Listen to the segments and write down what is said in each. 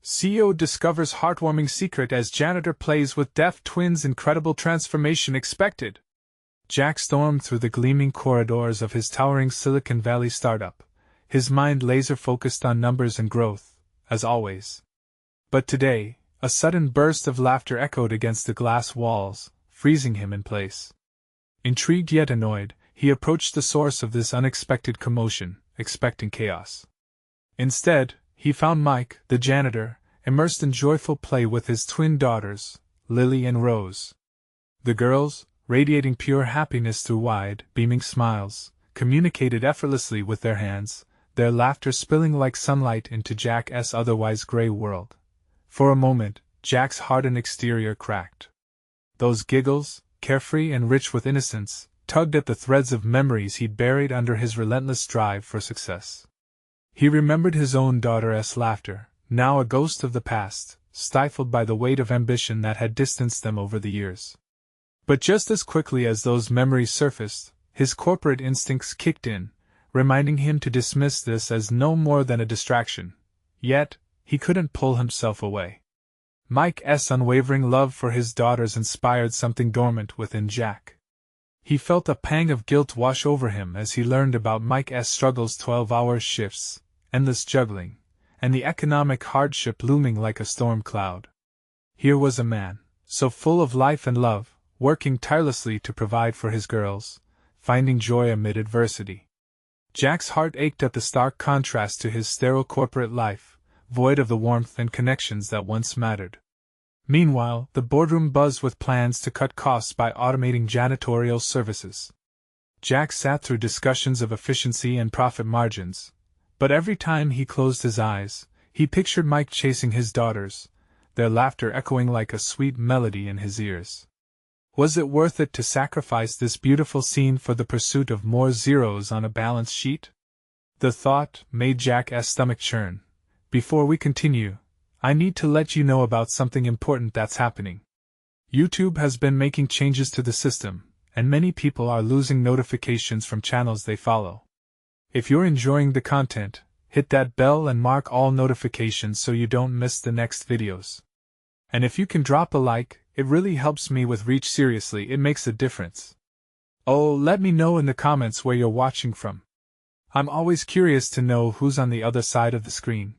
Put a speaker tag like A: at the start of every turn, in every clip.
A: CEO discovers heartwarming secret as janitor plays with deaf twins. Incredible transformation expected. Jack stormed through the gleaming corridors of his towering Silicon Valley startup, his mind laser-focused on numbers and growth, as always. But today, a sudden burst of laughter echoed against the glass walls, freezing him in place. Intrigued yet annoyed, he approached the source of this unexpected commotion, expecting chaos. Instead, he found Mike, the janitor, immersed in joyful play with his twin daughters, Lily and Rose. The girls, radiating pure happiness through wide, beaming smiles, communicated effortlessly with their hands, their laughter spilling like sunlight into Jack's otherwise gray world. For a moment, Jack's hardened exterior cracked. Those giggles, carefree and rich with innocence, tugged at the threads of memories he'd buried under his relentless drive for success. He remembered his own daughter's laughter, now a ghost of the past, stifled by the weight of ambition that had distanced them over the years. But just as quickly as those memories surfaced, his corporate instincts kicked in, reminding him to dismiss this as no more than a distraction. Yet, he couldn't pull himself away. Mike's unwavering love for his daughters inspired something dormant within Jack. He felt a pang of guilt wash over him as he learned about Mike's struggles, 12-hour shifts, endless juggling, and the economic hardship looming like a storm cloud. Here was a man, so full of life and love, working tirelessly to provide for his girls, finding joy amid adversity. Jack's heart ached at the stark contrast to his sterile corporate life, void of the warmth and connections that once mattered. Meanwhile, the boardroom buzzed with plans to cut costs by automating janitorial services. Jack sat through discussions of efficiency and profit margins, but every time he closed his eyes, he pictured Mike chasing his daughters, their laughter echoing like a sweet melody in his ears. Was it worth it to sacrifice this beautiful scene for the pursuit of more zeros on a balance sheet? The thought made Jack's stomach churn. Before we continue, I need to let you know about something important that's happening. YouTube has been making changes to the system, and many people are losing notifications from channels they follow. If you're enjoying the content, hit that bell and mark all notifications so you don't miss the next videos. And if you can drop a like, it really helps me with reach. Seriously, it makes a difference. Oh, let me know in the comments where you're watching from. I'm always curious to know who's on the other side of the screen.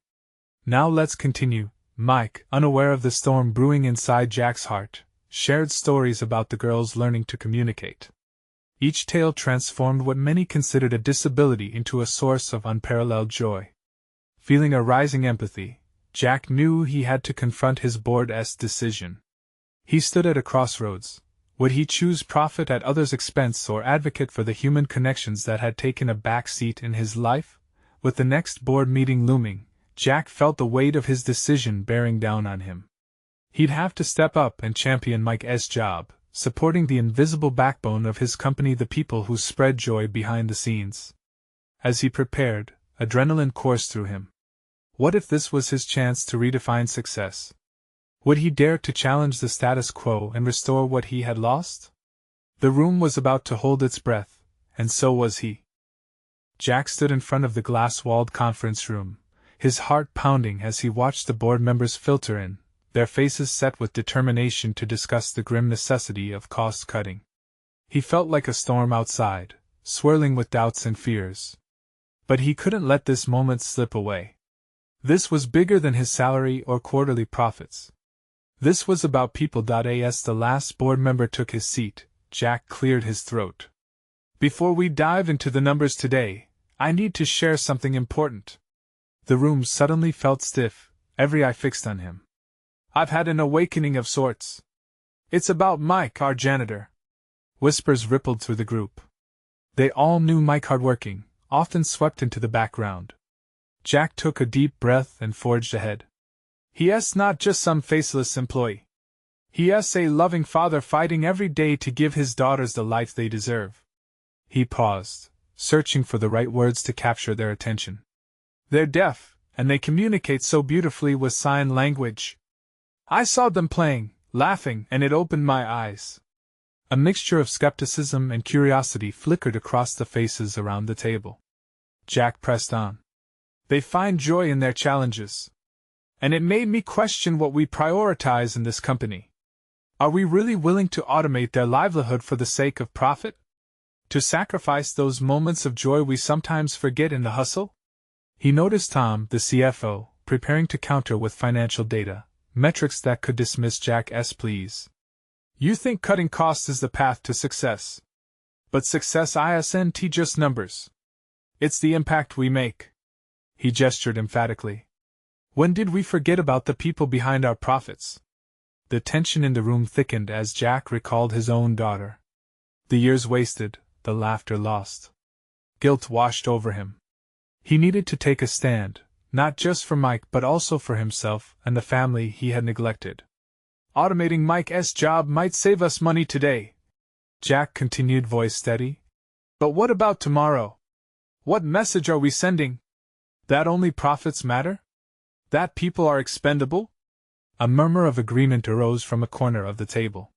A: Now let's continue. Mike, unaware of the storm brewing inside Jack's heart, shared stories about the girls learning to communicate. Each tale transformed what many considered a disability into a source of unparalleled joy. Feeling a rising empathy, Jack knew he had to confront his board's decision. He stood at a crossroads. Would he choose profit at others' expense or advocate for the human connections that had taken a back seat in his life? With the next board meeting looming, Jack felt the weight of his decision bearing down on him. He'd have to step up and champion Mike's job, supporting the invisible backbone of his company, the people who spread joy behind the scenes. As he prepared, adrenaline coursed through him. What if this was his chance to redefine success? Would he dare to challenge the status quo and restore what he had lost? The room was about to hold its breath, and so was he. Jack stood in front of the glass-walled conference room, his heart pounding as he watched the board members filter in, their faces set with determination to discuss the grim necessity of cost-cutting. He felt like a storm outside, swirling with doubts and fears. But he couldn't let this moment slip away. This was bigger than his salary or quarterly profits. This was about people. As the last board member took his seat, Jack cleared his throat. Before we dive into the numbers today, I need to share something important. The room suddenly felt stiff, every eye fixed on him. I've had an awakening of sorts. It's about Mike, our janitor. Whispers rippled through the group. They all knew Mike, hardworking, often swept into the background. Jack took a deep breath and forged ahead. He's not just some faceless employee. He's a loving father fighting every day to give his daughters the life they deserve. He paused, searching for the right words to capture their attention. They're deaf, and they communicate so beautifully with sign language. I saw them playing, laughing, and it opened my eyes. A mixture of skepticism and curiosity flickered across the faces around the table. Jack pressed on. They find joy in their challenges. And it made me question what we prioritize in this company. Are we really willing to automate their livelihood for the sake of profit? To sacrifice those moments of joy we sometimes forget in the hustle? He noticed Tom, the CFO, preparing to counter with financial data, metrics that could dismiss Jack's pleas. You think cutting costs is the path to success. But success isn't just numbers. It's the impact we make. He gestured emphatically. When did we forget about the people behind our profits? The tension in the room thickened as Jack recalled his own daughter. The years wasted, the laughter lost. Guilt washed over him. He needed to take a stand, not just for Mike but also for himself and the family he had neglected. Automating Mike's job might save us money today, Jack continued, voice steady. But what about tomorrow? What message are we sending? That only profits matter? That people are expendable? A murmur of agreement arose from a corner of the table.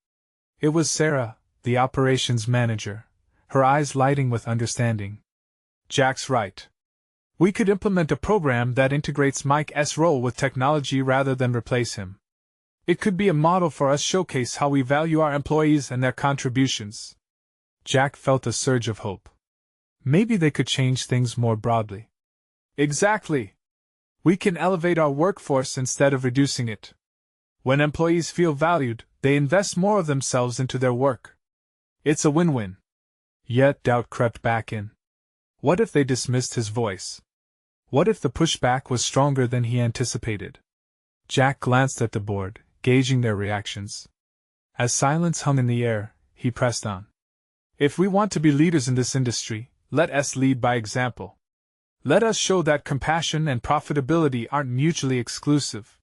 A: It was Sarah, the operations manager, her eyes lighting with understanding. Jack's right. We could implement a program that integrates Mike's role with technology rather than replace him. It could be a model for us, showcase how we value our employees and their contributions. Jack felt a surge of hope. Maybe they could change things more broadly. Exactly. We can elevate our workforce instead of reducing it. When employees feel valued, they invest more of themselves into their work. It's a win-win. Yet doubt crept back in. What if they dismissed his voice? What if the pushback was stronger than he anticipated? Jack glanced at the board, gauging their reactions. As silence hung in the air, he pressed on. If we want to be leaders in this industry, let us lead by example. Let us show that compassion and profitability aren't mutually exclusive.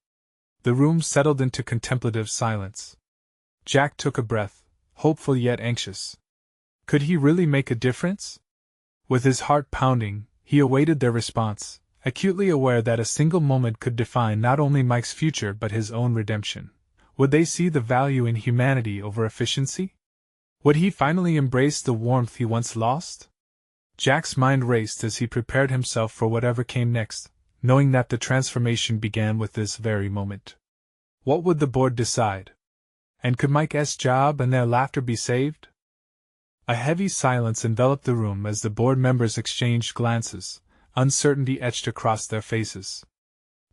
A: The room settled into contemplative silence. Jack took a breath, hopeful yet anxious. Could he really make a difference? With his heart pounding, he awaited their response, acutely aware that a single moment could define not only Mike's future but his own redemption. Would they see the value in humanity over efficiency? Would he finally embrace the warmth he once lost? Jack's mind raced as he prepared himself for whatever came next, knowing that the transformation began with this very moment. What would the board decide? And could Mike's job and their laughter be saved? A heavy silence enveloped the room as the board members exchanged glances, uncertainty etched across their faces.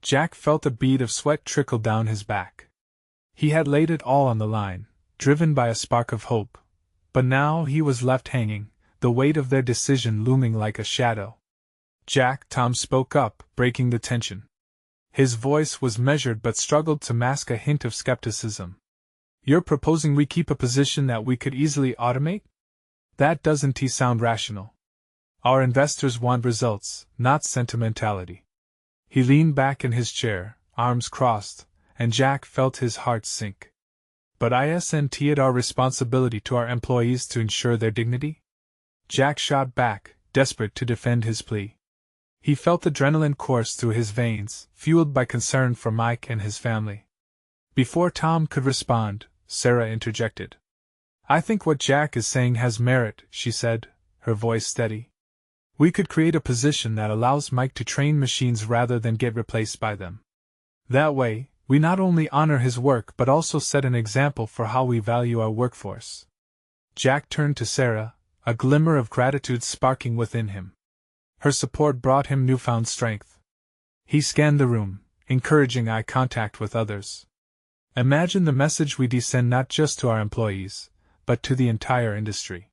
A: Jack felt a bead of sweat trickle down his back. He had laid it all on the line, driven by a spark of hope, but now he was left hanging, the weight of their decision looming like a shadow. Jack, Tom spoke up, breaking the tension. His voice was measured but struggled to mask a hint of skepticism. You're proposing we keep a position that we could easily automate? That doesn't sound rational. Our investors want results, not sentimentality. He leaned back in his chair, arms crossed, and Jack felt his heart sink. But isn't it our responsibility to our employees to ensure their dignity? Jack shot back, desperate to defend his plea. He felt adrenaline course through his veins, fueled by concern for Mike and his family. Before Tom could respond, Sarah interjected. I think what Jack is saying has merit, she said, her voice steady. We could create a position that allows Mike to train machines rather than get replaced by them. That way, we not only honor his work but also set an example for how we value our workforce. Jack turned to Sarah, a glimmer of gratitude sparking within him. Her support brought him newfound strength. He scanned the room, encouraging eye contact with others. Imagine the message we send not just to our employees, but to the entire industry.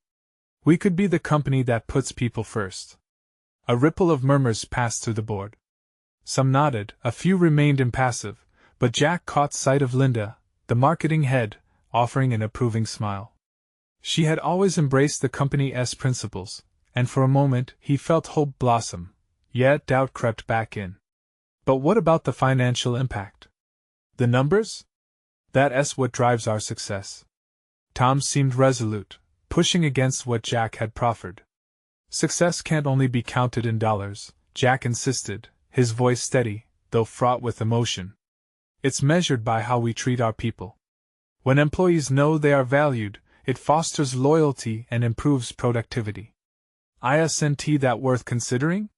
A: We could be the company that puts people first. A ripple of murmurs passed through the board. Some nodded, a few remained impassive, but Jack caught sight of Linda, the marketing head, offering an approving smile. She had always embraced the company's principles, and for a moment he felt hope blossom, yet doubt crept back in. But what about the financial impact? The numbers? That's what drives our success. Tom seemed resolute, pushing against what Jack had proffered. Success can't only be counted in dollars, Jack insisted, his voice steady, though fraught with emotion. It's measured by how we treat our people. When employees know they are valued, it fosters loyalty and improves productivity. Isn't that worth considering?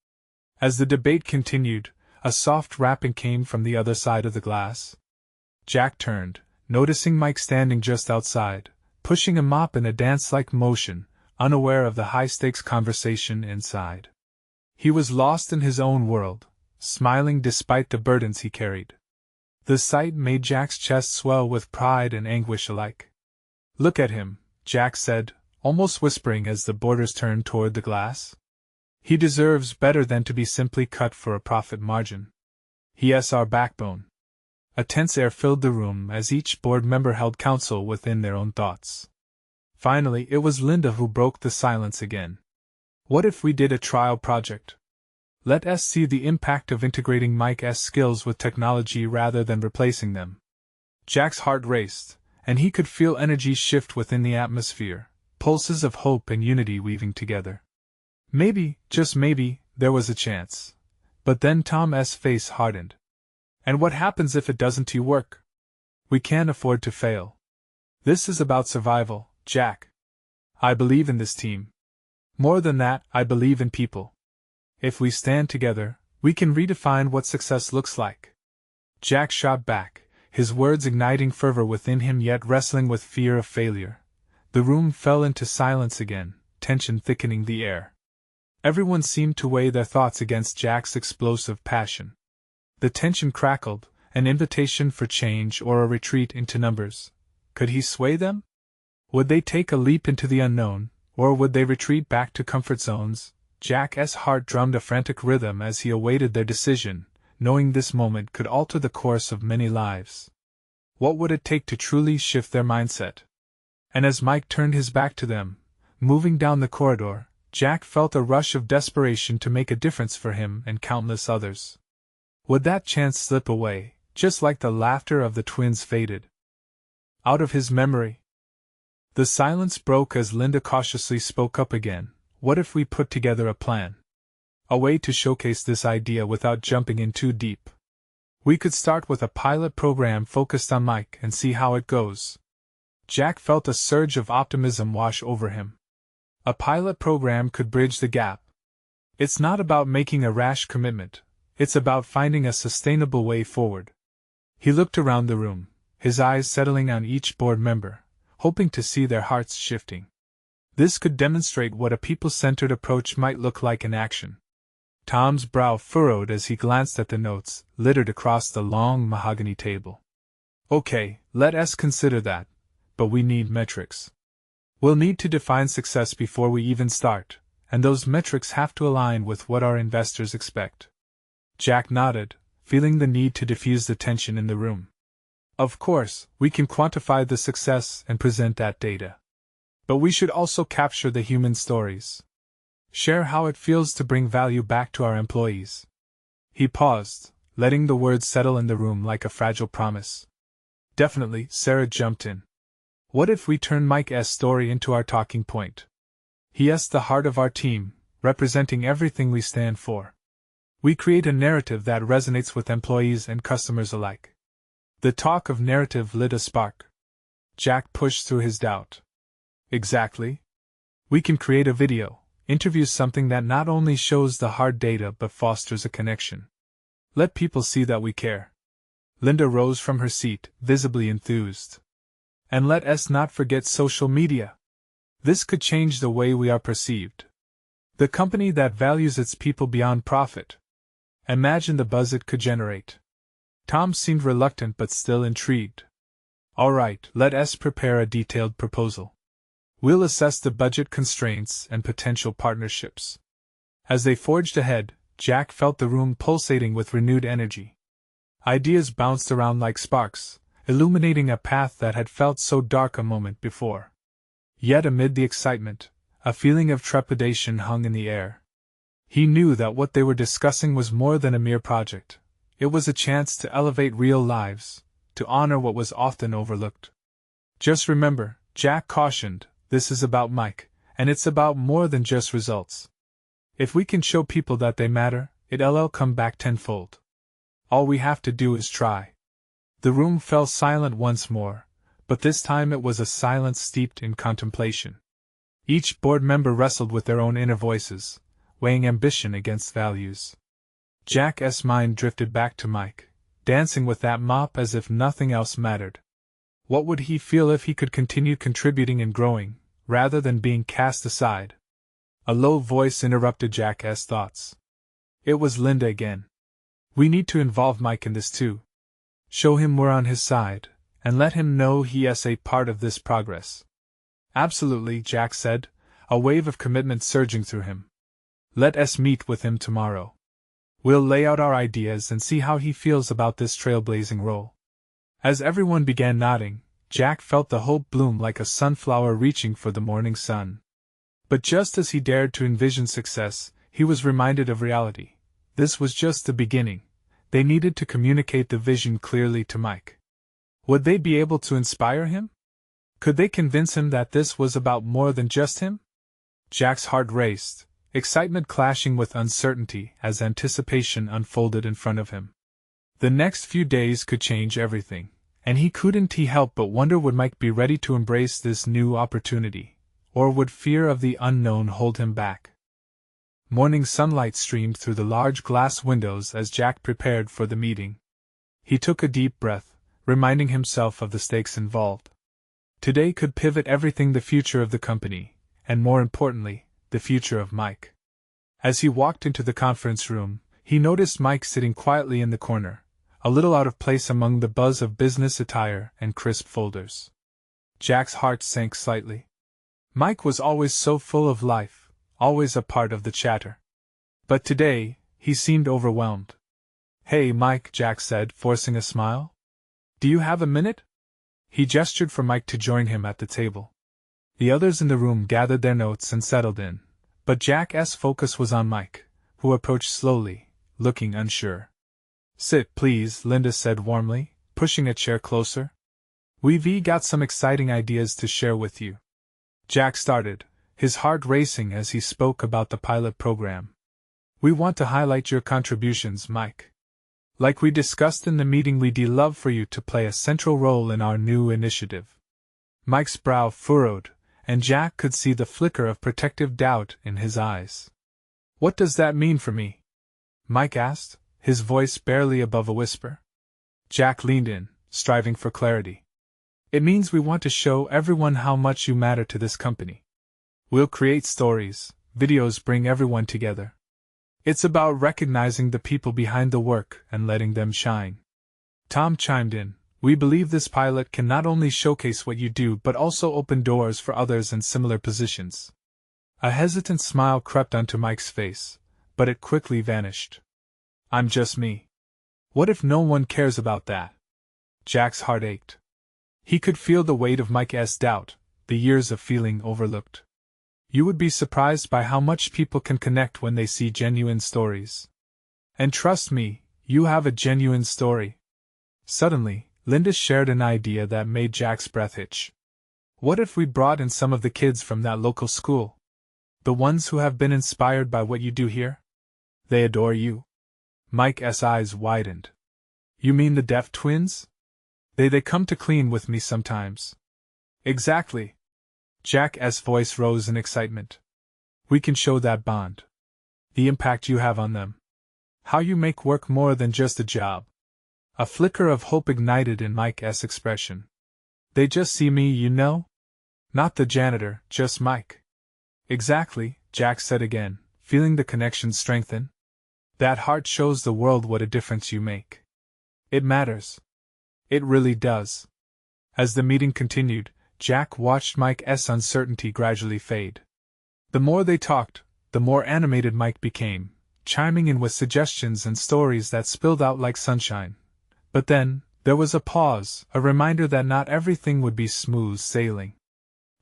A: As the debate continued, A soft rapping came from the other side of the glass. Jack turned, noticing Mike standing just outside, pushing a mop in a dance-like motion, unaware of the high-stakes conversation inside. He was lost in his own world, smiling despite the burdens he carried. The sight made Jack's chest swell with pride and anguish alike. "Look at him," Jack said, almost whispering as the boarders turned toward the glass. "He deserves better than to be simply cut for a profit margin. He is our backbone." A tense air filled the room as each board member held counsel within their own thoughts. Finally, it was Linda who broke the silence again. "What if we did a trial project? Let us see the impact of integrating Mike's skills with technology rather than replacing them." Jack's heart raced, and he could feel energy shift within the atmosphere, pulses of hope and unity weaving together. Maybe, just maybe, there was a chance. But then Tom's face hardened. "And what happens if it doesn't work? We can't afford to fail. This is about survival, Jack. I believe in this team. More than that, I believe in people. If we stand together, we can redefine what success looks like." Jack shot back, his words igniting fervor within him yet wrestling with fear of failure. The room fell into silence again, tension thickening the air. Everyone seemed to weigh their thoughts against Jack's explosive passion. The tension crackled, an invitation for change or a retreat into numbers. Could he sway them? Would they take a leap into the unknown, or would they retreat back to comfort zones? Jack's heart drummed a frantic rhythm as he awaited their decision, knowing this moment could alter the course of many lives. What would it take to truly shift their mindset? And as Mike turned his back to them, moving down the corridor, Jack felt a rush of desperation to make a difference for him and countless others. Would that chance slip away, just like the laughter of the twins faded out of his memory? The silence broke as Linda cautiously spoke up again. "What if we put together a plan? A way to showcase this idea without jumping in too deep? We could start with a pilot program focused on Mike and see how it goes." Jack felt a surge of optimism wash over him. A pilot program could bridge the gap. It's not about making a rash commitment, it's about finding a sustainable way forward. He looked around the room, his eyes settling on each board member, hoping to see their hearts shifting. This could demonstrate what a people-centered approach might look like in action. Tom's brow furrowed as he glanced at the notes littered across the long mahogany table. "Okay, let us consider that, but we need metrics. We'll need to define success before we even start, and those metrics have to align with what our investors expect." Jack nodded, feeling the need to diffuse the tension in the room. "Of course, we can quantify the success and present that data. But we should also capture the human stories. Share how it feels to bring value back to our employees." He paused, letting the words settle in the room like a fragile promise. "Definitely," Sarah jumped in. "What if we turn Mike's story into our talking point? He is the heart of our team, representing everything we stand for. We create a narrative that resonates with employees and customers alike." The talk of narrative lit a spark. Jack pushed through his doubt. "Exactly. We can create a video, interview something that not only shows the hard data but fosters a connection. Let people see that we care." Linda rose from her seat, visibly enthused. "And let us not forget social media. This could change the way we are perceived. The company that values its people beyond profit. Imagine the buzz it could generate." Tom seemed reluctant but still intrigued. "All right, let us prepare a detailed proposal. We'll assess the budget constraints and potential partnerships." As they forged ahead, Jack felt the room pulsating with renewed energy. Ideas bounced around like sparks, illuminating a path that had felt so dark a moment before. Yet amid the excitement, a feeling of trepidation hung in the air. He knew that what they were discussing was more than a mere project. It was a chance to elevate real lives, to honor what was often overlooked. "Just remember," Jack cautioned, "this is about Mike, and it's about more than just results. If we can show people that they matter, it'll come back tenfold. All we have to do is try." The room fell silent once more, but this time it was a silence steeped in contemplation. Each board member wrestled with their own inner voices, weighing ambition against values. Jack's mind drifted back to Mike, dancing with that mop as if nothing else mattered. What would he feel if he could continue contributing and growing, rather than being cast aside? A low voice interrupted Jack's thoughts. It was Linda again. We need to involve Mike in this too. Show him we're on his side, and let him know he is a part of this progress. Absolutely, Jack said, a wave of commitment surging through him. Let us meet with him tomorrow. We'll lay out our ideas and see how he feels about this trailblazing role. As everyone began nodding, Jack felt the hope bloom like a sunflower reaching for the morning sun. But just as he dared to envision success, he was reminded of reality. This was just the beginning. They needed to communicate the vision clearly to Mike. Would they be able to inspire him? Could they convince him that this was about more than just him? Jack's heart raced, excitement clashing with uncertainty as anticipation unfolded in front of him. The next few days could change everything, and he couldn't help but wonder, would Mike be ready to embrace this new opportunity, or would fear of the unknown hold him back? Morning sunlight streamed through the large glass windows as Jack prepared for the meeting. He took a deep breath, reminding himself of the stakes involved. Today could pivot everything: the future of the company, and more importantly, the future of Mike. As he walked into the conference room, he noticed Mike sitting quietly in the corner, a little out of place among the buzz of business attire and crisp folders. Jack's heart sank slightly. Mike was always so full of life, always a part of the chatter. But today, he seemed overwhelmed. Hey Mike, Jack said, forcing a smile. Do you have a minute? He gestured for Mike to join him at the table. The others in the room gathered their notes and settled in, but Jack's focus was on Mike, who approached slowly, looking unsure. Sit, please, Linda said warmly, pushing a chair closer. We've got some exciting ideas to share with you. Jack started, his heart racing as he spoke about the pilot program. We want to highlight your contributions, Mike. Like we discussed in the meeting, we'd love for you to play a central role in our new initiative. Mike's brow furrowed, and Jack could see the flicker of protective doubt in his eyes. What does that mean for me? Mike asked, his voice barely above a whisper. Jack leaned in, striving for clarity. It means we want to show everyone how much you matter to this company. We'll create stories, videos, bring everyone together. It's about recognizing the people behind the work and letting them shine. Tom chimed in. We believe this pilot can not only showcase what you do but also open doors for others in similar positions. A hesitant smile crept onto Mike's face, but it quickly vanished. I'm just me. What if no one cares about that? Jack's heart ached. He could feel the weight of Mike's doubt, the years of feeling overlooked. You would be surprised by how much people can connect when they see genuine stories. And trust me, you have a genuine story. Suddenly, Linda shared an idea that made Jack's breath hitch. What if we brought in some of the kids from that local school? The ones who have been inspired by what you do here? They adore you. Mike's eyes widened. You mean the deaf twins? They come to clean with me sometimes. Exactly. Jack's voice rose in excitement. We can show that bond. The impact you have on them. How you make work more than just a job. A flicker of hope ignited in Mike's expression. They just see me, you know? Not the janitor, just Mike. Exactly, Jack said again, feeling the connection strengthen. That heart shows the world what a difference you make. It matters. It really does. As the meeting continued, Jack watched Mike's uncertainty gradually fade. The more they talked, the more animated Mike became, chiming in with suggestions and stories that spilled out like sunshine. But then, there was a pause, a reminder that not everything would be smooth sailing.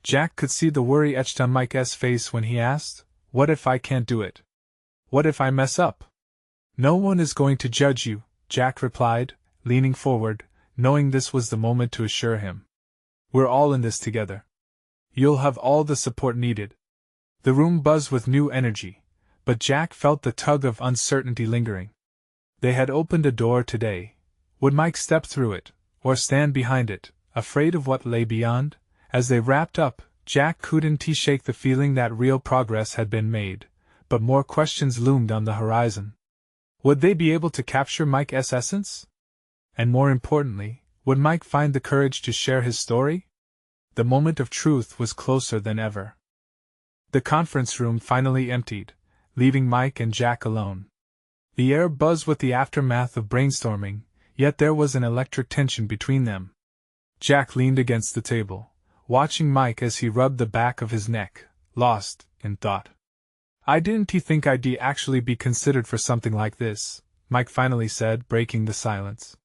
A: Jack could see the worry etched on Mike's face when he asked, What if I can't do it? What if I mess up? No one is going to judge you, Jack replied, leaning forward, knowing this was the moment to assure him. We're all in this together. You'll have all the support needed. The room buzzed with new energy, but Jack felt the tug of uncertainty lingering. They had opened a door today. Would Mike step through it, or stand behind it, afraid of what lay beyond? As they wrapped up, Jack couldn't shake the feeling that real progress had been made, but more questions loomed on the horizon. Would they be able to capture Mike's essence? And more importantly, would Mike find the courage to share his story? The moment of truth was closer than ever. The conference room finally emptied, leaving Mike and Jack alone. The air buzzed with the aftermath of brainstorming, yet there was an electric tension between them. Jack leaned against the table, watching Mike as he rubbed the back of his neck, lost in thought. "I didn't think I'd actually be considered for something like this," Mike finally said, breaking the silence.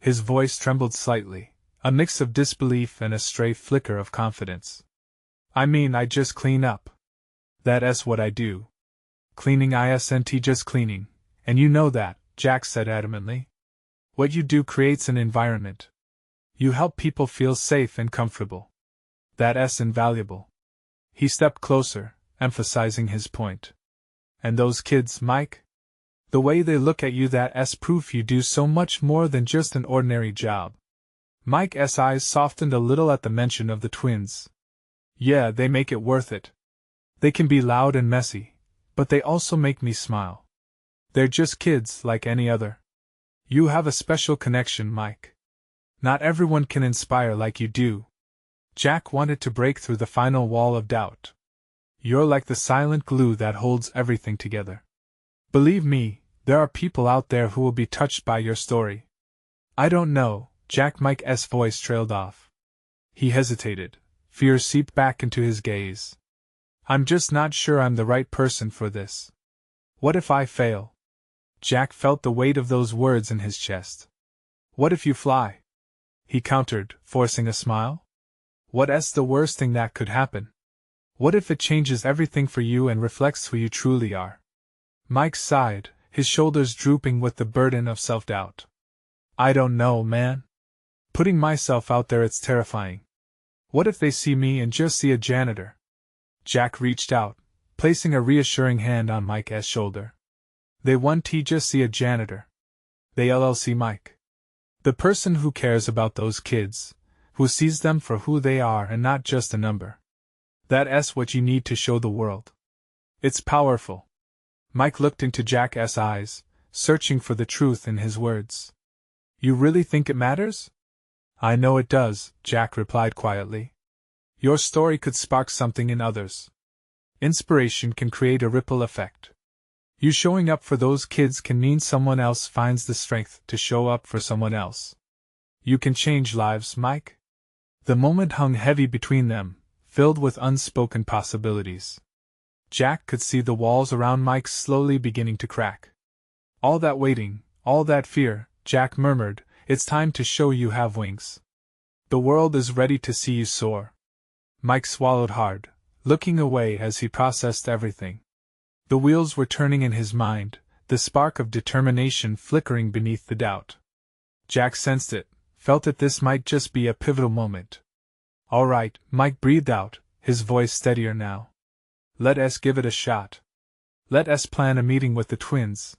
A: His voice trembled slightly, a mix of disbelief and a stray flicker of confidence. "I mean, I just clean up. That's what I do. Cleaning isn't just cleaning, and you know that," Jack said adamantly. "What you do creates an environment. You help people feel safe and comfortable. That's invaluable." He stepped closer, emphasizing his point. "And those kids, Mike? The way they look at you, that's proof you do so much more than just an ordinary job." Mike's eyes softened a little at the mention of the twins. "Yeah, they make it worth it. They can be loud and messy, but they also make me smile. They're just kids like any other. You have a special connection, Mike. Not everyone can inspire like you do." Jack wanted to break through the final wall of doubt. "You're like the silent glue that holds everything together. Believe me, there are people out there who will be touched by your story." "I don't know," Mike's voice trailed off. He hesitated, fear seeped back into his gaze. "I'm just not sure I'm the right person for this. What if I fail?" Jack felt the weight of those words in his chest. "What if you fly?" he countered, forcing a smile. "What's the worst thing that could happen? What if it changes everything for you and reflects who you truly are?" Mike sighed, his shoulders drooping with the burden of self-doubt. "I don't know, man. Putting myself out there, it's terrifying. What if they see me and just see a janitor?" Jack reached out, placing a reassuring hand on Mike's shoulder. "They won't just see a janitor. They'll see Mike. The person who cares about those kids, who sees them for who they are and not just a number. That's what you need to show the world. It's powerful." Mike looked into Jack's eyes, searching for the truth in his words. "You really think it matters?" "I know it does," Jack replied quietly. "Your story could spark something in others. Inspiration can create a ripple effect. You showing up for those kids can mean someone else finds the strength to show up for someone else. You can change lives, Mike." The moment hung heavy between them, filled with unspoken possibilities. Jack could see the walls around Mike slowly beginning to crack. "All that waiting, all that fear," Jack murmured, "it's time to show you have wings. The world is ready to see you soar." Mike swallowed hard, looking away as he processed everything. The wheels were turning in his mind, the spark of determination flickering beneath the doubt. Jack sensed it, felt that this might just be a pivotal moment. "All right," Mike breathed out, his voice steadier now. "Let us give it a shot. Let us plan a meeting with the twins."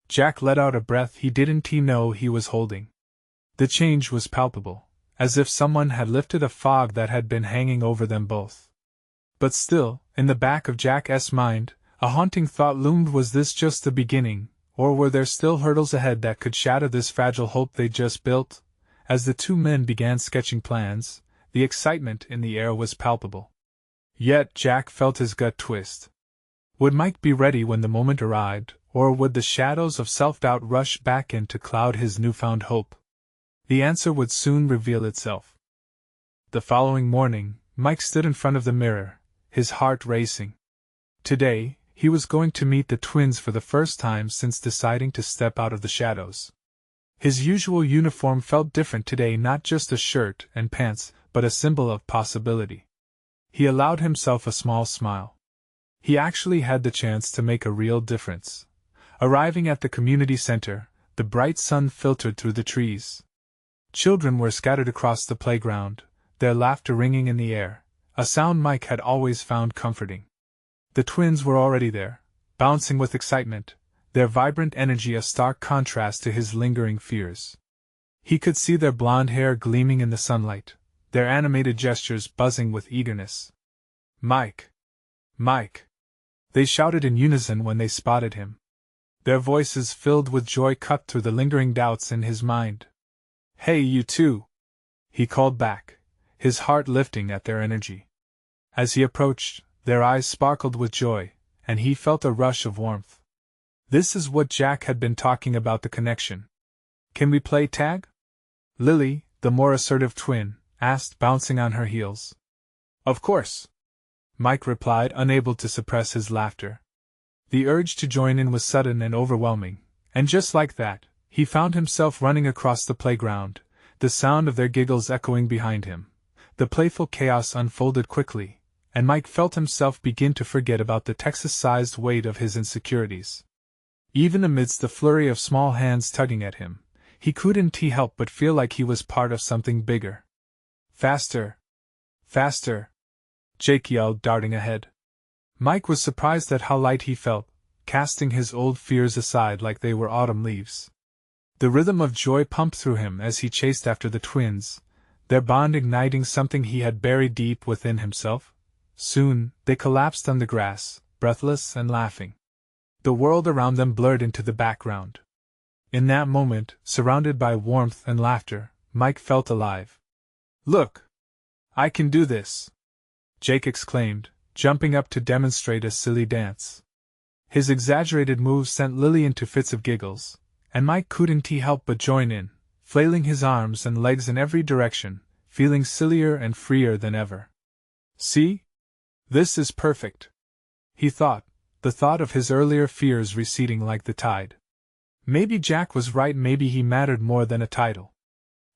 A: Jack let out a breath he didn't know he was holding. The change was palpable, as if someone had lifted a fog that had been hanging over them both. But still, in the back of Jack's mind, a haunting thought loomed: was this just the beginning, or were there still hurdles ahead that could shatter this fragile hope they'd just built? As the two men began sketching plans, the excitement in the air was palpable. Yet Jack felt his gut twist. Would Mike be ready when the moment arrived, or would the shadows of self-doubt rush back in to cloud his newfound hope? The answer would soon reveal itself. The following morning, Mike stood in front of the mirror, his heart racing. Today, he was going to meet the twins for the first time since deciding to step out of the shadows. His usual uniform felt different today, not just a shirt and pants, but a symbol of possibility. He allowed himself a small smile. He actually had the chance to make a real difference. Arriving at the community center, the bright sun filtered through the trees. Children were scattered across the playground, their laughter ringing in the air, a sound Mike had always found comforting. The twins were already there, bouncing with excitement, their vibrant energy a stark contrast to his lingering fears. He could see their blonde hair gleaming in the sunlight, their animated gestures buzzing with eagerness. "Mike! Mike!" They shouted in unison when they spotted him. Their voices filled with joy cut through the lingering doubts in his mind. "Hey, you two!" he called back, his heart lifting at their energy. As he approached, their eyes sparkled with joy, and he felt a rush of warmth. This is what Jack had been talking about, the connection. "Can we play tag?" Lily, the more assertive twin, asked, bouncing on her heels. "Of course," Mike replied, unable to suppress his laughter. The urge to join in was sudden and overwhelming, and just like that, he found himself running across the playground, the sound of their giggles echoing behind him. The playful chaos unfolded quickly, and Mike felt himself begin to forget about the Texas-sized weight of his insecurities. Even amidst the flurry of small hands tugging at him, he couldn't help but feel like he was part of something bigger. "Faster! Faster!" Jake yelled, darting ahead. Mike was surprised at how light he felt, casting his old fears aside like they were autumn leaves. The rhythm of joy pumped through him as he chased after the twins, their bond igniting something he had buried deep within himself. Soon, they collapsed on the grass, breathless and laughing. The world around them blurred into the background. In that moment, surrounded by warmth and laughter, Mike felt alive. "Look! I can do this!" Jake exclaimed, jumping up to demonstrate a silly dance. His exaggerated moves sent Lily into fits of giggles, and Mike couldn't help but join in, flailing his arms and legs in every direction, feeling sillier and freer than ever. "See? This is perfect," he thought, the thought of his earlier fears receding like the tide. Maybe Jack was right, maybe he mattered more than a title.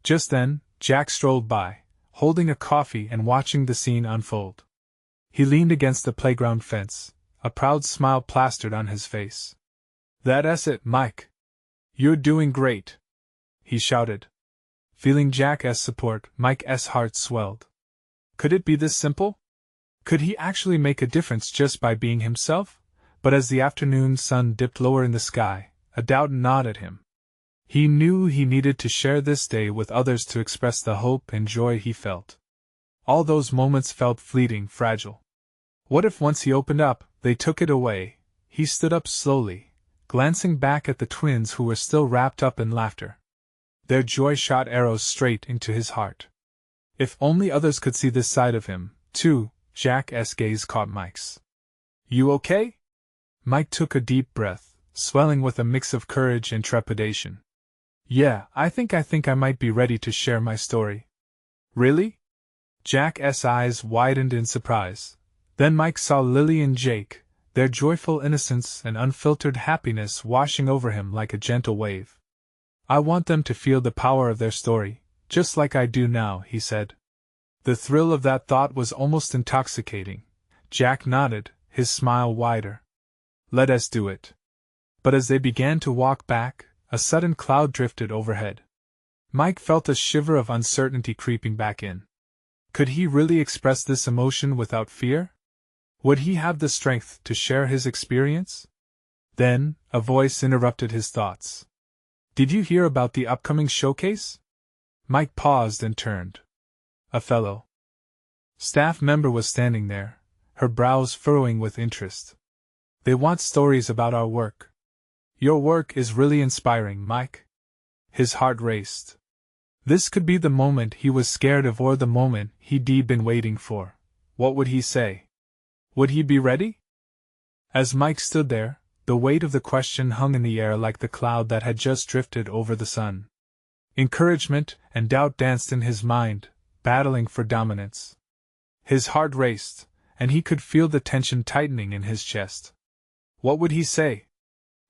A: Just then, Jack strolled by, holding a coffee and watching the scene unfold. He leaned against the playground fence, a proud smile plastered on his face. "That's it, Mike. You're doing great," he shouted. Feeling Jack's support, Mike's heart swelled. Could it be this simple? Could he actually make a difference just by being himself? But as the afternoon sun dipped lower in the sky, a doubt gnawed at him. He knew he needed to share this day with others to express the hope and joy he felt. All those moments felt fleeting, fragile. What if once he opened up, they took it away? He stood up slowly, glancing back at the twins who were still wrapped up in laughter. Their joy shot arrows straight into his heart. If only others could see this side of him, too. Jack's gaze caught Mike's. "You okay?" Mike took a deep breath, swelling with a mix of courage and trepidation. "Yeah, I think I might be ready to share my story." "Really?" Jack's eyes widened in surprise. Then Mike saw Lily and Jake, their joyful innocence and unfiltered happiness washing over him like a gentle wave. "I want them to feel the power of their story, just like I do now," he said. The thrill of that thought was almost intoxicating. Jack nodded, his smile wider. "Let us do it." But as they began to walk back, a sudden cloud drifted overhead. Mike felt a shiver of uncertainty creeping back in. Could he really express this emotion without fear? Would he have the strength to share his experience? Then, a voice interrupted his thoughts. "Did you hear about the upcoming showcase?" Mike paused and turned. A fellow staff member was standing there, her brows furrowing with interest. "They want stories about our work." "Your work is really inspiring, Mike." His heart raced. This could be the moment he was scared of, or the moment he'd been waiting for. What would he say? Would he be ready? As Mike stood there, the weight of the question hung in the air like the cloud that had just drifted over the sun. Encouragement and doubt danced in his mind, battling for dominance. His heart raced, and he could feel the tension tightening in his chest. What would he say?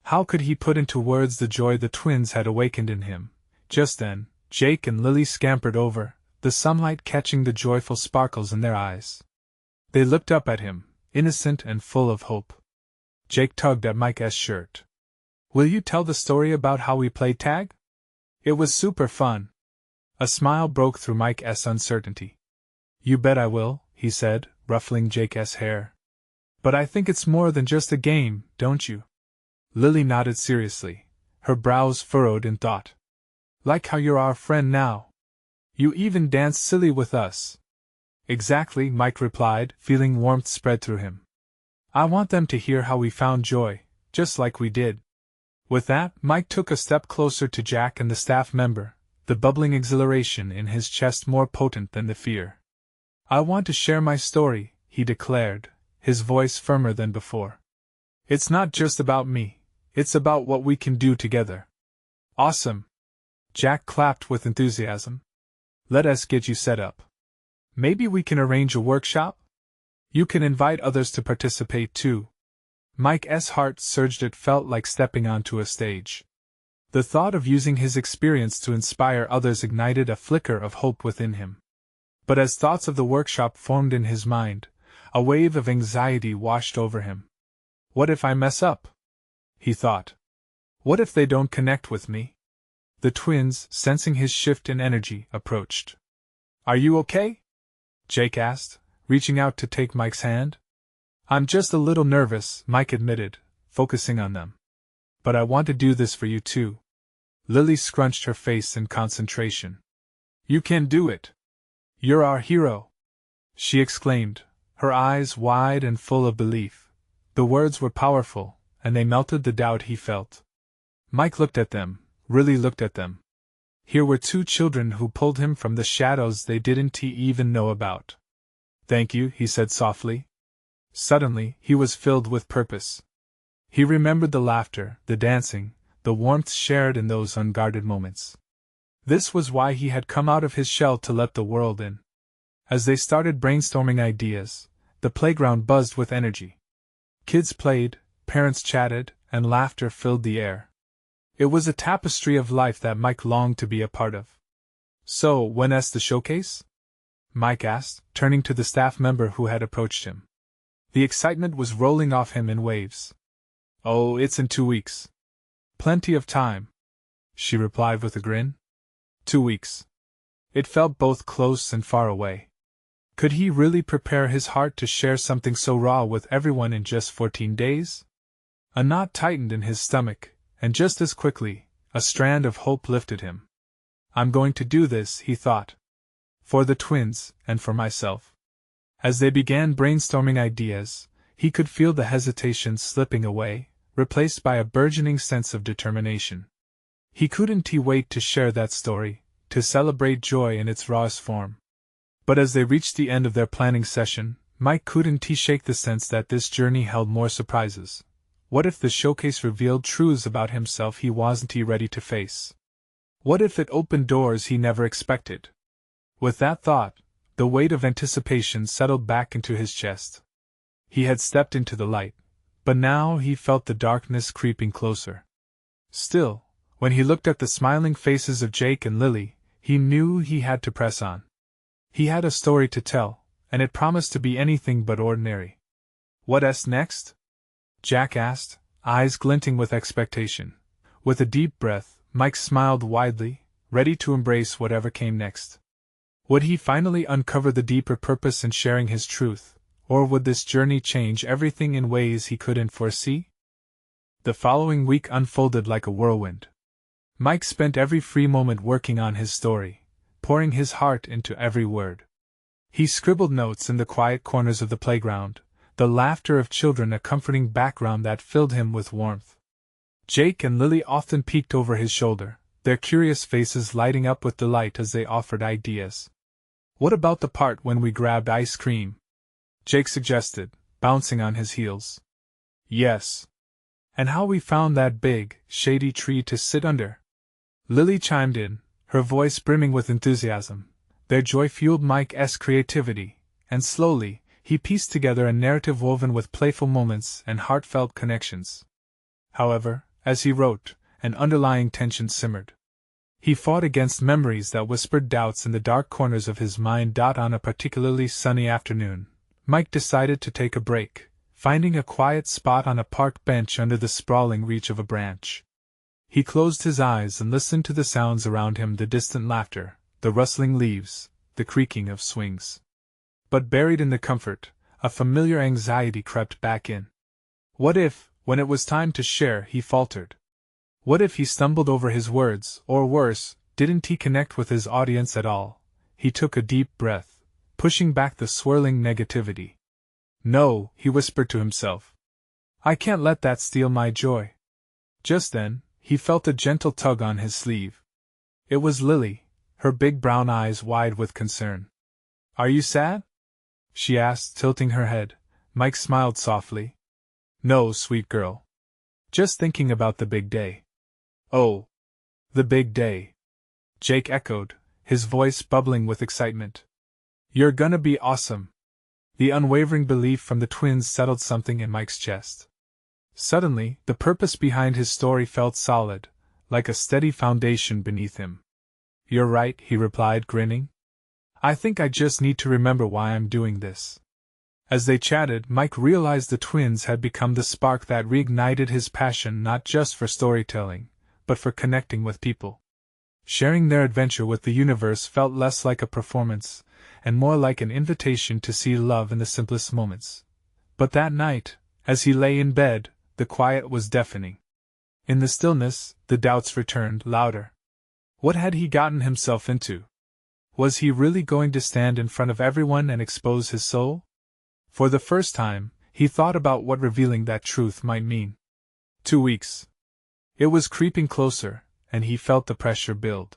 A: How could he put into words the joy the twins had awakened in him? Just then, Jake and Lily scampered over, the sunlight catching the joyful sparkles in their eyes. They looked up at him, innocent and full of hope. Jake tugged at Mike's shirt. "Will you tell the story about how we played tag? It was super fun." A smile broke through Mike's uncertainty. "You bet I will," he said, ruffling Jake's hair. "But I think it's more than just a game, don't you?" Lily nodded seriously, her brows furrowed in thought. "Like how you're our friend now. You even danced silly with us." "Exactly," Mike replied, feeling warmth spread through him. "I want them to hear how we found joy, just like we did." With that, Mike took a step closer to Jack and the staff member, the bubbling exhilaration in his chest more potent than the fear. "I want to share my story," he declared, his voice firmer than before. "It's not just about me, it's about what we can do together." "Awesome!" Jack clapped with enthusiasm. "Let us get you set up. Maybe we can arrange a workshop? You can invite others to participate too." Mike's heart surged. It felt like stepping onto a stage. The thought of using his experience to inspire others ignited a flicker of hope within him. But as thoughts of the workshop formed in his mind, a wave of anxiety washed over him. "What if I mess up?" he thought. "What if they don't connect with me?" The twins, sensing his shift in energy, approached. "Are you okay?" Jake asked, reaching out to take Mike's hand. "I'm just a little nervous," Mike admitted, focusing on them. "But I want to do this for you too." Lily scrunched her face in concentration. "You can do it! You're our hero!" she exclaimed, her eyes wide and full of belief. The words were powerful, and they melted the doubt he felt. Mike looked at them, really looked at them. Here were two children who pulled him from the shadows they didn't even know about. "Thank you," he said softly. Suddenly, he was filled with purpose. He remembered the laughter, the dancing, the warmth shared in those unguarded moments. This was why he had come out of his shell, to let the world in. As they started brainstorming ideas, the playground buzzed with energy. Kids played, parents chatted, and laughter filled the air. It was a tapestry of life that Mike longed to be a part of. "So, when's the showcase?" Mike asked, turning to the staff member who had approached him. The excitement was rolling off him in waves. "Oh, it's in 2 weeks. Plenty of time," she replied with a grin. 2 weeks. It felt both close and far away. Could he really prepare his heart to share something so raw with everyone in just 14 days? A knot tightened in his stomach, and just as quickly, a strand of hope lifted him. "I'm going to do this," he thought. "For the twins, and for myself." As they began brainstorming ideas, he could feel the hesitation slipping away, replaced by a burgeoning sense of determination. He couldn't wait to share that story, to celebrate joy in its rawest form. But as they reached the end of their planning session, Mike couldn't shake the sense that this journey held more surprises. What if the showcase revealed truths about himself he wasn't ready to face? What if it opened doors he never expected? With that thought, the weight of anticipation settled back into his chest. He had stepped into the light, but now he felt the darkness creeping closer. Still, when he looked at the smiling faces of Jake and Lily, he knew he had to press on. He had a story to tell, and it promised to be anything but ordinary. "What's next?" Jack asked, eyes glinting with expectation. With a deep breath, Mike smiled widely, ready to embrace whatever came next. Would he finally uncover the deeper purpose in sharing his truth, or would this journey change everything in ways he couldn't foresee? The following week unfolded like a whirlwind. Mike spent every free moment working on his story, pouring his heart into every word. He scribbled notes in the quiet corners of the playground, the laughter of children a comforting background that filled him with warmth. Jake and Lily often peeked over his shoulder, their curious faces lighting up with delight as they offered ideas. "What about the part when we grabbed ice cream?" Jake suggested, bouncing on his heels. "Yes. And how we found that big, shady tree to sit under?" Lily chimed in, her voice brimming with enthusiasm. Their joy fueled Mike's creativity, and slowly, he pieced together a narrative woven with playful moments and heartfelt connections. However, as he wrote, an underlying tension simmered. He fought against memories that whispered doubts in the dark corners of his mind. On a particularly sunny afternoon, Mike decided to take a break, finding a quiet spot on a park bench under the sprawling reach of a branch. He closed his eyes and listened to the sounds around him, the distant laughter, the rustling leaves, the creaking of swings. But buried in the comfort, a familiar anxiety crept back in. What if, when it was time to share, he faltered? What if he stumbled over his words, or worse, didn't he connect with his audience at all? He took a deep breath, pushing back the swirling negativity. "No," he whispered to himself. "I can't let that steal my joy. Just then, he felt a gentle tug on his sleeve. It was Lily, her big brown eyes wide with concern. "Are you sad?" she asked, tilting her head. Mike smiled softly. "No, sweet girl. Just thinking about the big day." "Oh, the big day," Jake echoed, his voice bubbling with excitement. "You're gonna be awesome." The unwavering belief from the twins settled something in Mike's chest. Suddenly, the purpose behind his story felt solid, like a steady foundation beneath him. "You're right," he replied, grinning. "I think I just need to remember why I'm doing this." As they chatted, Mike realized the twins had become the spark that reignited his passion not just for storytelling, but for connecting with people. Sharing their adventure with the universe felt less like a performance, and more like an invitation to see love in the simplest moments. But that night, as he lay in bed, the quiet was deafening. In the stillness, the doubts returned, louder. What had he gotten himself into? Was he really going to stand in front of everyone and expose his soul? For the first time, he thought about what revealing that truth might mean. 2 weeks. It was creeping closer, and he felt the pressure build.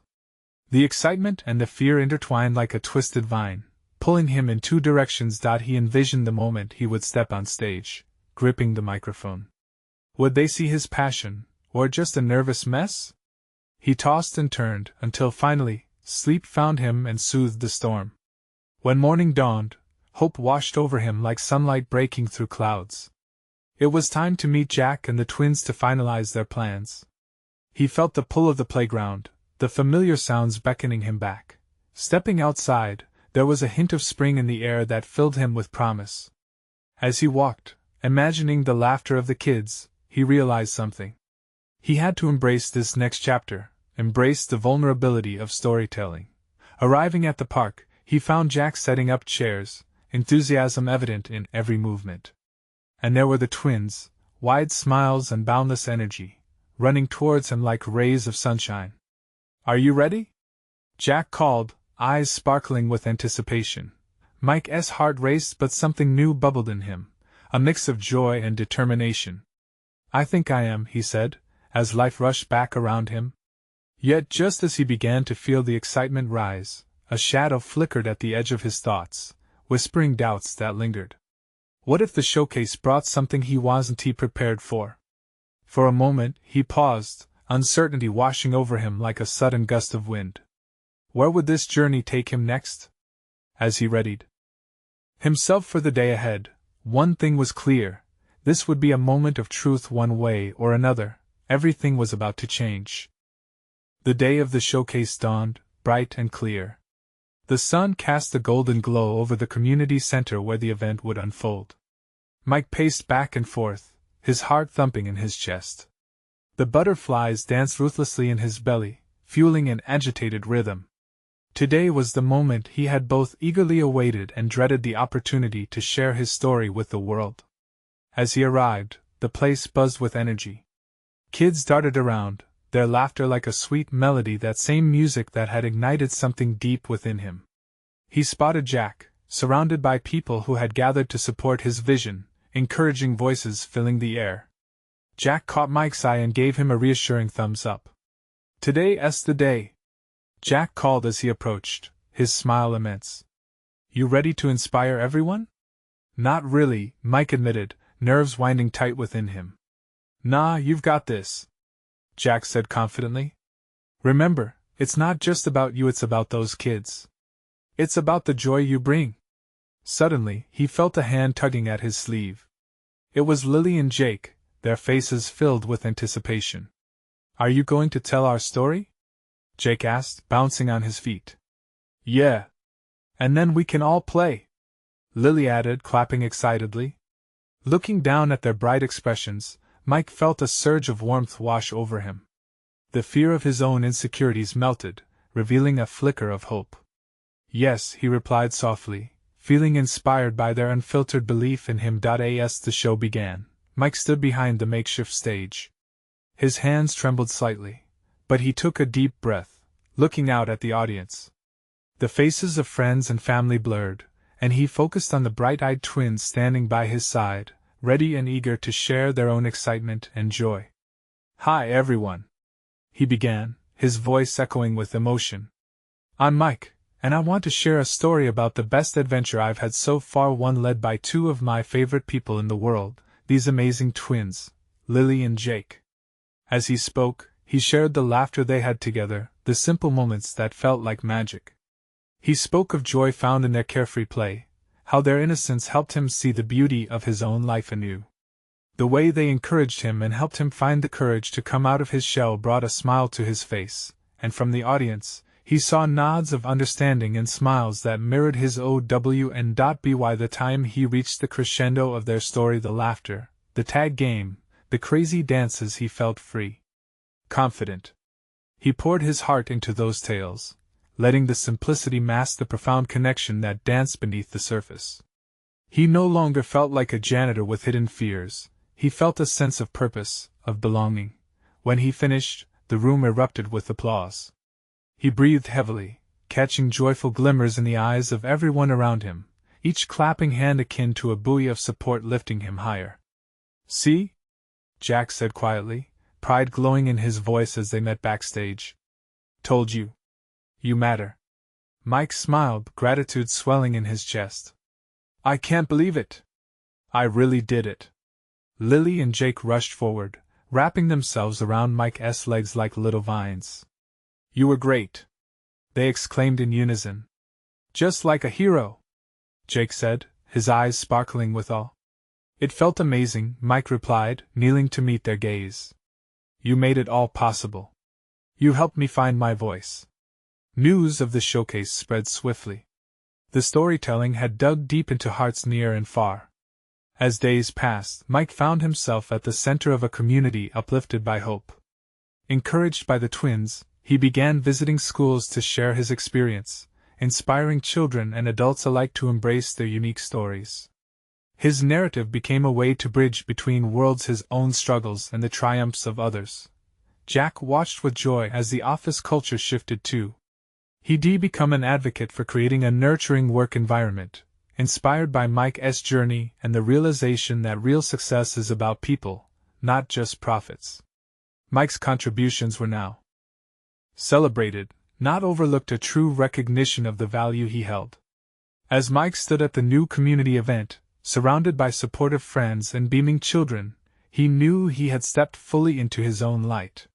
A: The excitement and the fear intertwined like a twisted vine, pulling him in two directions. He envisioned the moment he would step on stage, gripping the microphone. Would they see his passion, or just a nervous mess? He tossed and turned, until finally, sleep found him and soothed the storm. When morning dawned, hope washed over him like sunlight breaking through clouds. It was time to meet Jack and the twins to finalize their plans. He felt the pull of the playground, the familiar sounds beckoning him back. Stepping outside, there was a hint of spring in the air that filled him with promise. As he walked, imagining the laughter of the kids, he realized something. He had to embrace this next chapter, embrace the vulnerability of storytelling. Arriving at the park, he found Jack setting up chairs, enthusiasm evident in every movement. And there were the twins, wide smiles and boundless energy, running towards him like rays of sunshine. "Are you ready?" Jack called, eyes sparkling with anticipation. Mike's heart raced, but something new bubbled in him, a mix of joy and determination. "I think I am," he said, as life rushed back around him. Yet just as he began to feel the excitement rise, a shadow flickered at the edge of his thoughts, whispering doubts that lingered. What if the showcase brought something he wasn't prepared for? For a moment, he paused, uncertainty washing over him like a sudden gust of wind. Where would this journey take him next? As he readied himself for the day ahead, one thing was clear: this would be a moment of truth one way or another. Everything was about to change. The day of the showcase dawned, bright and clear. The sun cast a golden glow over the community center where the event would unfold. Mike paced back and forth, his heart thumping in his chest. The butterflies danced ruthlessly in his belly, fueling an agitated rhythm. Today was the moment he had both eagerly awaited and dreaded, the opportunity to share his story with the world. As he arrived, the place buzzed with energy. Kids darted around, their laughter like a sweet melody, that same music that had ignited something deep within him. He spotted Jack, surrounded by people who had gathered to support his vision, encouraging voices filling the air. Jack caught Mike's eye and gave him a reassuring thumbs up. "Today's the day," Jack called as he approached, his smile immense. "You ready to inspire everyone?" "Not really," Mike admitted, nerves winding tight within him. "Nah, you've got this," Jack said confidently. "Remember, it's not just about you, it's about those kids. It's about the joy you bring." Suddenly, he felt a hand tugging at his sleeve. It was Lily and Jake, their faces filled with anticipation. "Are you going to tell our story?" Jake asked, bouncing on his feet. "Yeah. And then we can all play," Lily added, clapping excitedly. Looking down at their bright expressions, Mike felt a surge of warmth wash over him. The fear of his own insecurities melted, revealing a flicker of hope. "Yes," he replied softly, feeling inspired by their unfiltered belief in him. As the show began, Mike stood behind the makeshift stage. His hands trembled slightly, but he took a deep breath, looking out at the audience. The faces of friends and family blurred, and he focused on the bright-eyed twins standing by his side, ready and eager to share their own excitement and joy. Hi everyone, he began, his voice echoing with emotion. I'm Mike, and I want to share a story about the best adventure I've had so far, one led by two of my favorite people in the world, these amazing twins, Lily and Jake. As he spoke, he shared the laughter they had together, the simple moments that felt like magic. He spoke of joy found in their carefree play, how their innocence helped him see the beauty of his own life anew. The way they encouraged him and helped him find the courage to come out of his shell brought a smile to his face, and from the audience, he saw nods of understanding and smiles that mirrored his OWN.BY. The time he reached the crescendo of their story, the laughter, the tag game, the crazy dances, he felt free. Confident. He poured his heart into those tales, letting the simplicity mask the profound connection that danced beneath the surface. He no longer felt like a janitor with hidden fears, he felt a sense of purpose, of belonging. When he finished, the room erupted with applause. He breathed heavily, catching joyful glimmers in the eyes of everyone around him, each clapping hand akin to a buoy of support lifting him higher. See? Jack said quietly, pride glowing in his voice as they met backstage. Told you. You matter. Mike smiled, gratitude swelling in his chest. I can't believe it. I really did it. Lily and Jake rushed forward, wrapping themselves around Mike's legs like little vines. You were great, they exclaimed in unison. Just like a hero, Jake said, his eyes sparkling with awe. It felt amazing, Mike replied, kneeling to meet their gaze. You made it all possible. You helped me find my voice. News of the showcase spread swiftly. The storytelling had dug deep into hearts near and far. As days passed, Mike found himself at the center of a community uplifted by hope. Encouraged by the twins, he began visiting schools to share his experience, inspiring children and adults alike to embrace their unique stories. His narrative became a way to bridge between worlds, his own struggles and the triumphs of others. Jack watched with joy as the office culture shifted too. He'd become an advocate for creating a nurturing work environment, inspired by Mike's journey and the realization that real success is about people, not just profits. Mike's contributions were now celebrated, not overlooked, a true recognition of the value he held. As Mike stood at the new community event, surrounded by supportive friends and beaming children, he knew he had stepped fully into his own light.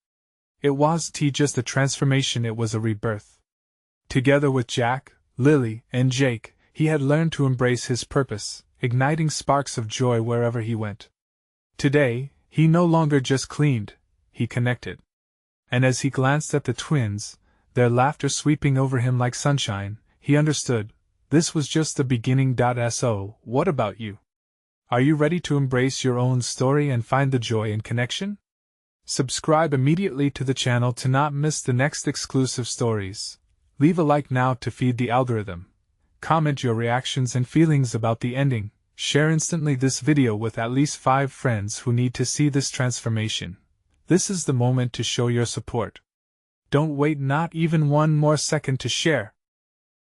A: It wasn't just a transformation, it was a rebirth. Together with Jack, Lily, and Jake, he had learned to embrace his purpose, igniting sparks of joy wherever he went. Today, he no longer just cleaned, he connected. And as he glanced at the twins, their laughter sweeping over him like sunshine, he understood, this was just the beginning. So, what about you? Are you ready to embrace your own story and find the joy in connection? Subscribe immediately to the channel to not miss the next exclusive stories. Leave a like now to feed the algorithm. Comment your reactions and feelings about the ending. Share instantly this video with at least 5 friends who need to see this transformation. This is the moment to show your support. Don't wait not even one more second to share.